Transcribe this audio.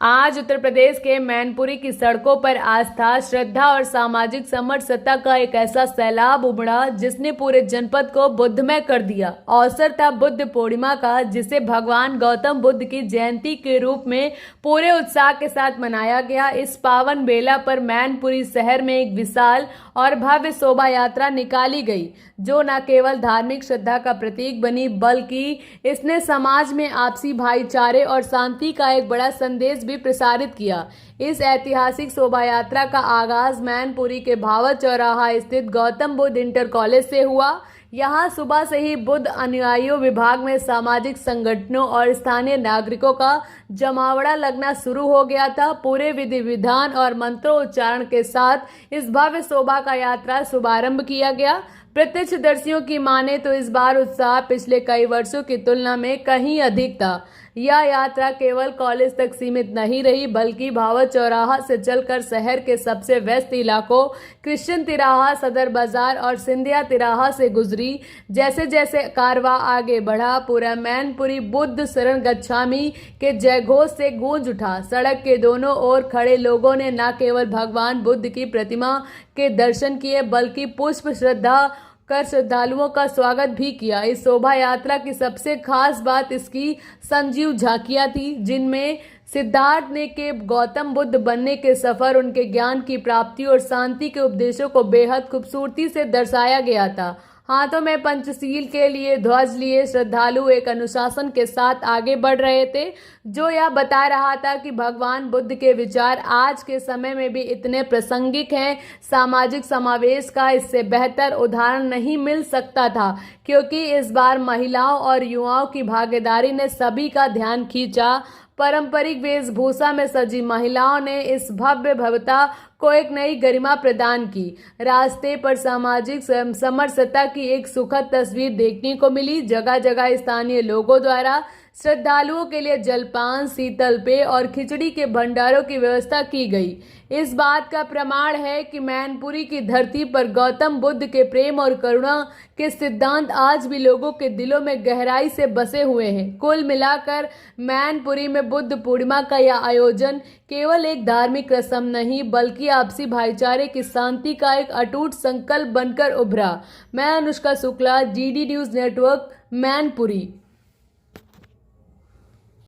आज उत्तर प्रदेश के मैनपुरी की सड़कों पर आस्था, श्रद्धा और सामाजिक समरसता का एक ऐसा सैलाब उमड़ा जिसने पूरे जनपद को बुद्धमय कर दिया। अवसर था बुद्ध पूर्णिमा का, जिसे भगवान गौतम बुद्ध की जयंती के रूप में पूरे उत्साह के साथ मनाया गया। इस पावन बेला पर मैनपुरी शहर में एक विशाल और भव्य शोभा यात्रा निकाली गई, जो न केवल धार्मिक श्रद्धा का प्रतीक बनी, बल्कि इसने समाज में आपसी भाईचारे और शांति का एक बड़ा संदेश भी प्रसारित किया। इस ऐतिहासिक शोभा यात्रा का आगाज मैनपुरी के भावर चौराहा स्थित गौतम बुद्ध इंटर कॉलेज से हुआ। यहाँ सुबह से ही बुद्ध अनुयायियों विभाग में सामाजिक संगठनों और स्थानीय नागरिकों का जमावड़ा लगना शुरू हो गया था। पूरे विधि विधान और मंत्रोच्चारण के साथ इस भव्य शोभा का यात्रा शुभारंभ किया गया। प्रत्यक्षदर्शियों की माने तो इस बार उत्साह पिछले कई वर्षों की तुलना में कहीं अधिक था। यह यात्रा केवल कॉलेज तक सीमित नहीं रही, बल्कि भावर चौराहा से चलकर शहर के सबसे व्यस्त इलाकों क्रिश्चियन तिराहा, सदर बाजार और सिंधिया तिराहा से गुजरी। जैसे जैसे कारवां आगे बढ़ा, पूरा मैनपुरी बुद्ध शरण गच्छामि के जयघोष से गूंज उठा। सड़क के दोनों ओर खड़े लोगों ने न केवल भगवान बुद्ध की प्रतिमा के दर्शन किए, बल्कि पुष्प श्रद्धा कर श्रद्धालुओं का स्वागत भी किया। इस शोभा यात्रा की सबसे खास बात इसकी संजीव झांकियां थी, जिनमें सिद्धार्थ ने के गौतम बुद्ध बनने के सफर, उनके ज्ञान की प्राप्ति और शांति के उपदेशों को बेहद खूबसूरती से दर्शाया गया था। हाथों में पंचशील के लिए ध्वज लिए श्रद्धालु एक अनुशासन के साथ आगे बढ़ रहे थे, जो यह बता रहा था कि भगवान बुद्ध के विचार आज के समय में भी इतने प्रासंगिक हैं। सामाजिक समावेश का इससे बेहतर उदाहरण नहीं मिल सकता था, क्योंकि इस बार महिलाओं और युवाओं की भागीदारी ने सभी का ध्यान खींचा। पारंपरिक वेशभूषा में सजी महिलाओं ने इस भव्य भव्यता को एक नई गरिमा प्रदान की। रास्ते पर सामाजिक समरसता की एक सुखद तस्वीर देखने को मिली। जगह जगह स्थानीय लोगों द्वारा श्रद्धालुओं के लिए जलपान, शीतल पेय और खिचड़ी के भंडारों की व्यवस्था की गई। इस बात का प्रमाण है कि मैनपुरी की धरती पर गौतम बुद्ध के प्रेम और करुणा के सिद्धांत आज भी लोगों के दिलों में गहराई से बसे हुए हैं। कुल मिलाकर मैनपुरी में बुद्ध पूर्णिमा का यह आयोजन केवल एक धार्मिक रस्म नहीं, बल्कि आपसी भाईचारे की शांति का एक अटूट संकल्प बनकर उभरा। मैं Anushka Shukla, GD news network, Mainpuri.